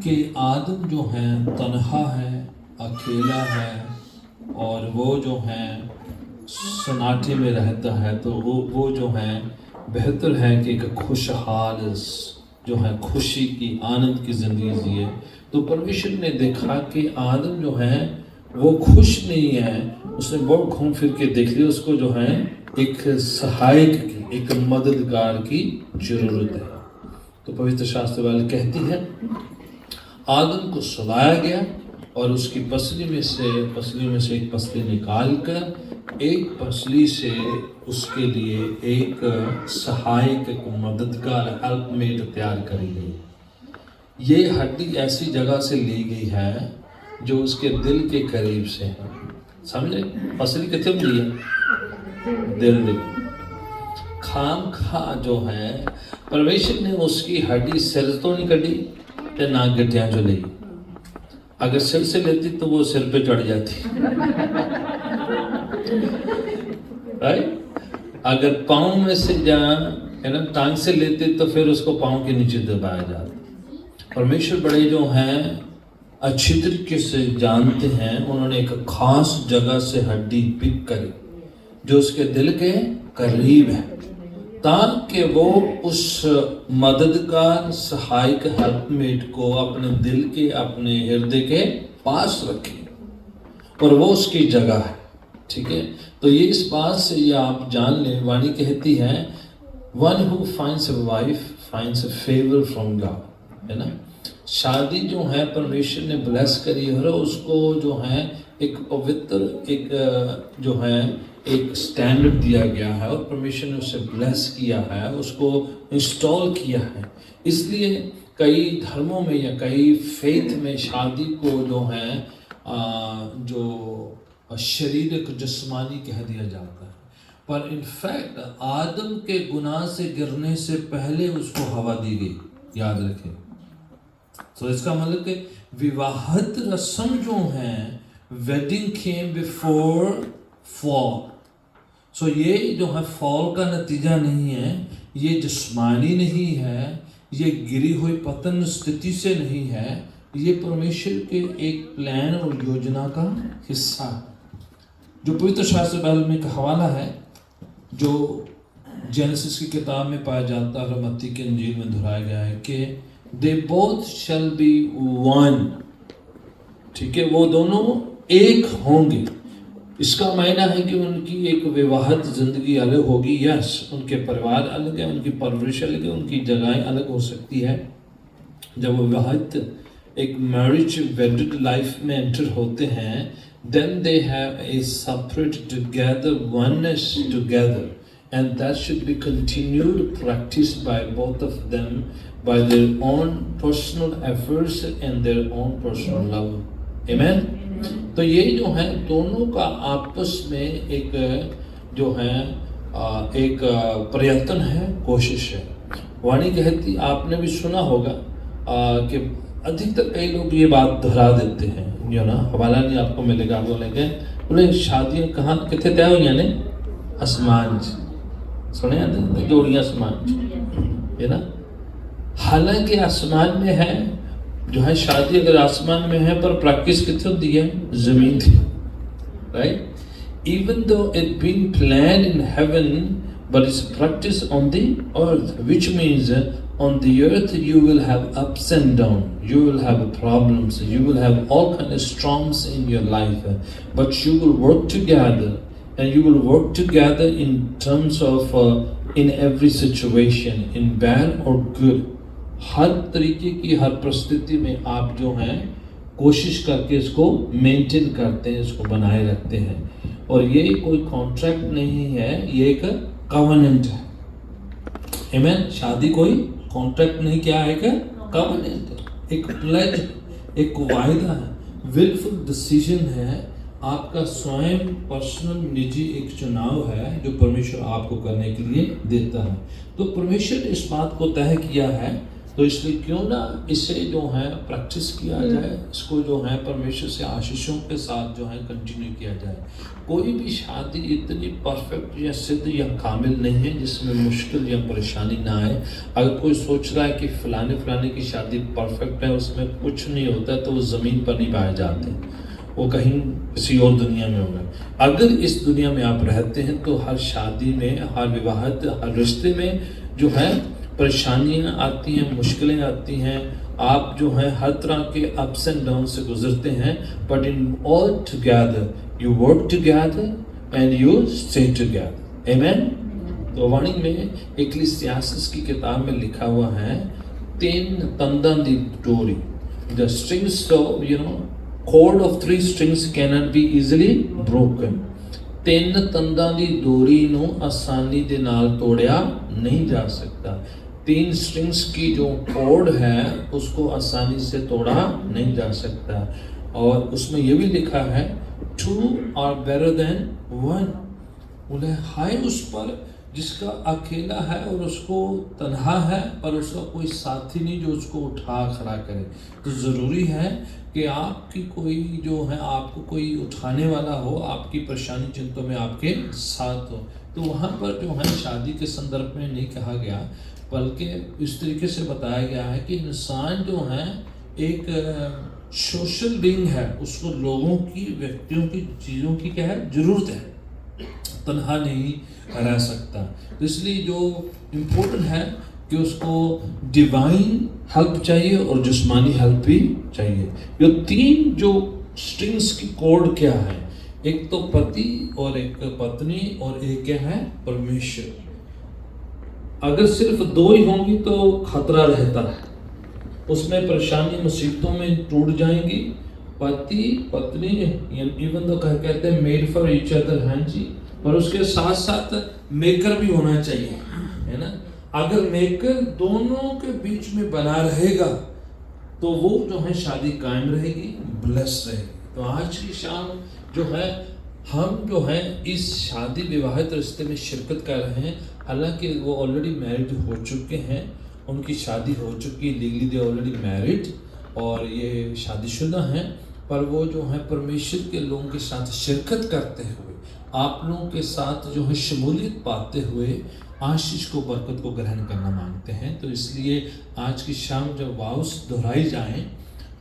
कि आदम जो है तन्हा है, अकेला है और वो जो है सन्नाटे में रहता है, तो वो जो है बेहतर है कि एक खुशहाल जो है खुशी की आनंद की ज़िंदगी जिए। तो परमेश्वर ने देखा कि आदम जो है वो खुश नहीं है। उसने बहुत घूम फिर के देख लिया, उसको जो है एक सहायक की, एक मददगार की जरूरत है। तो पवित्र शास्त्र वाले कहती है आदम को सुलाया गया और उसकी पसली में से एक पसली निकाल कर एक पसली से उसके लिए एक सहायक, एक मददगार, हेल्पमेट तैयार करी गई। ये हड्डी ऐसी जगह से ली गई है जो उसके दिल के करीब से है। समझे? पसली कितने ली है? दिल खाम खा जो है परमेश्वर ने उसकी हड्डी सिर तो नहीं कटी ते ना गिटियां जो ली। अगर सिर से लेती तो वो सिर पे चढ़ जाती, राइट? अगर पाँव में से है ना टांग से लेते तो फिर उसको पाँव के नीचे दबाया जाता। परमेश्वर बड़े जो हैं अच्छी तरीके से जानते हैं, उन्होंने एक खास जगह से हड्डी पिक करी जो उसके दिल के करीब है, ताकि वो उस मददगार सहायक हेल्पमेट को अपने दिल के, अपने हृदय के पास रखे और वो उसकी जगह है। ठीक है? तो ये इस बात से ये आप जान लें, वाणी कहती है one who finds a wife finds a favour from God, है ना। शादी जो है परमेश्वर ने ब्लेस करी है, उसको जो है एक पवित्र, एक जो है एक स्टैंडर्ड दिया गया है और परमेश्वर ने उसे ब्लेस किया है, उसको इंस्टॉल किया है। इसलिए कई धर्मों में या कई फेथ में शादी को जो है जो शारीरिक जिस्मानी कह दिया जाता है, पर इनफैक्ट आदम के गुनाह से गिरने से पहले उसको हवा दी गई, याद रखें। तो इसका मतलब कि विवाहित रस्म जो है, वेडिंग केम बिफोर फॉल। सो ये जो है फॉल का नतीजा नहीं है, ये जिस्मानी नहीं है, ये गिरी हुई पतन स्थिति से नहीं है, ये परमेश्वर के एक प्लान और योजना का हिस्सा है। जो पवित्र शास्त्र बाइबल में एक हवाला है जो जेनेसिस की किताब में पाया जाता है और मत्ती के इंजील में दोहराया गया है कि they both shall be one. ठीक है? वो दोनों एक होंगे। इसका मायना है कि उनकी एक विवाहित जिंदगी अलग होगी, यस, उनके परिवार अलग है, उनकी परवरिश अलग है, उनकी जगहें अलग हो सकती है। जब वो विवाहित एक मैरिज वेडिड लाइफ में एंटर होते हैं, then they have a separate together oneness together, and that should be continued practiced by both of them by their own personal efforts and their own personal love. Amen. तो ये जो है दोनों का आपस में एक जो है एक प्रयत्न है, कोशिश है। वाणी कहती, आपने भी सुना होगा कि अधिकतर कई लोग ये बात दोहरा देते हैं, जो ना हवाला नहीं आपको मिलेगा, बोलेंगे बोले शादियाँ कहाँ कितने तय हुई ने? आसमान सुने आते जोड़ियाँ आसमान, है ना। हालांकि आसमान में है जो है शादी, अगर आसमान में है पर प्रैक्टिस कितने होती है? जमीन थी, right. Even though it been plan in heaven but it's practiced on the earth, which means on the earth you will have ups and downs, you will have problems, you will have all kind of storms in your life, but you will work together, and you will work together in terms of in every situation, in bad or good. हर तरीके की हर परिस्थिति में आप जो हैं कोशिश करके इसको मेंटेन करते हैं, इसको बनाए रखते हैं। और ये कोई कॉन्ट्रैक्ट नहीं है, ये एक कवनेंट है। आमीन। शादी कोई कॉन्ट्रैक्ट नहीं, क्या है? कवनेंट है, एक प्लेज, एक वायदा है, विलफुल डिसीजन है, आपका स्वयं पर्सनल निजी एक चुनाव है जो परमेश्वर आपको करने के लिए देता है। तो परमेश्वर ने इस बात को तय किया है तो इसलिए क्यों ना इसे जो है प्रैक्टिस किया जाए, इसको जो है परमेश्वर से आशीषों के साथ जो है कंटिन्यू किया जाए। कोई भी शादी इतनी परफेक्ट या सिद्ध या कामिल नहीं है जिसमें मुश्किल या परेशानी ना आए। अगर कोई सोच रहा है कि फलाने की शादी परफेक्ट है, उसमें कुछ नहीं होता, तो वो ज़मीन पर नहीं पाए जाते, वो कहीं किसी और दुनिया में होगा। अगर इस दुनिया में आप रहते हैं तो हर शादी में, हर विवाहित, हर रिश्ते में जो है परेशानियां आती हैं, मुश्किलें आती हैं, आप जो है हर तरह के अप्स एंड डाउन से गुजरते हैं, but in all together you work together and you stay together. Amen. तो वाणी में इक्लेसियास्टिस की किताब में लिखा हुआ है, 3 तंदन दी डोरी, the strings of cord of 3 strings cannot be easily broken। 3 ਤੰਦਾਂ ਦੀ डोरी ਨੂੰ आसानी ਦੇ ਨਾਲ तोड़िया नहीं जा सकता। 3 strings की जो कॉर्ड है उसको आसानी से तोड़ा नहीं जा सकता। और उसमें ये भी लिखा है 2 are better than 1। बोले हाय उस पर जिसका अकेला है और उसको तन्हा है और उसका कोई साथी नहीं जो उसको उठा खड़ा करे। तो ज़रूरी है कि आपकी कोई जो है, आपको कोई उठाने वाला हो, आपकी परेशानी चिंतों में आपके साथ हो। तो वहाँ पर जो है शादी के संदर्भ में नहीं कहा गया, बल्कि इस तरीके से बताया गया है कि इंसान जो है एक सोशल बीइंग है, उसको लोगों की, व्यक्तियों की, चीज़ों की क्या है ज़रूरत है, तन्हा नहीं रह सकता। तो इसलिए जो इम्पोर्टेंट है कि उसको डिवाइन हेल्प चाहिए और जिस्मानी हेल्प भी चाहिए। ये 3 जो स्ट्रिंग्स की कॉर्ड क्या है, एक तो पति और एक पत्नी और एक क्या है परमेश्वर। अगर सिर्फ 2 ही होंगी तो खतरा रहता है, उसमें परेशानी मुसीबतों में टूट जाएंगी। पति पत्नी इवन तो कहते हैं मेड फॉर ईच अदर हैं जी, पर उसके साथ साथ मेकर भी होना चाहिए, है ना। अगर मेकर दोनों के बीच में बना रहेगा तो वो जो है शादी कायम रहेगी, ब्लेस रहेगी। तो आज की शाम जो है हम जो है इस शादी विवाहित रिश्ते में शिरकत कर रहे हैं। हालांकि वो ऑलरेडी मैरिड हो चुके हैं, उनकी शादी हो चुकी है, लीगली दे ऑलरेडी मैरिड और ये शादीशुदा हैं, पर वो जो है परमेश्वर के लोगों के साथ शिरकत करते हुए, आप लोगों के साथ जो है शमूलियत पाते हुए आशीष को, बरकत को ग्रहण करना मांगते हैं। तो इसलिए आज की शाम जब वाउस दोहराई जाएं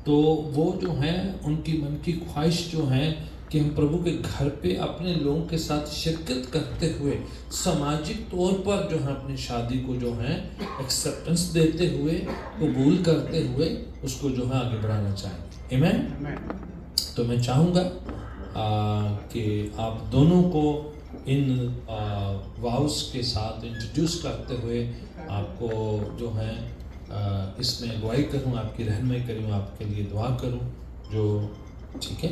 तो वो जो है उनकी मन की ख्वाहिश जो है कि हम प्रभु के घर पे अपने लोगों के साथ शिरकत करते हुए सामाजिक तौर पर जो है अपनी शादी को जो है एक्सेप्टेंस देते हुए, कबूल करते हुए उसको जो है आगे बढ़ाना चाहेंगे। आमीन। तो मैं चाहूँगा कि आप दोनों को इन वाउस के साथ इंट्रोड्यूस करते हुए आपको जो है इसमें अगुवाई करूँ, आपकी रहनुमाई करूँ, आपके लिए दुआ करूँ, जो ठीक है।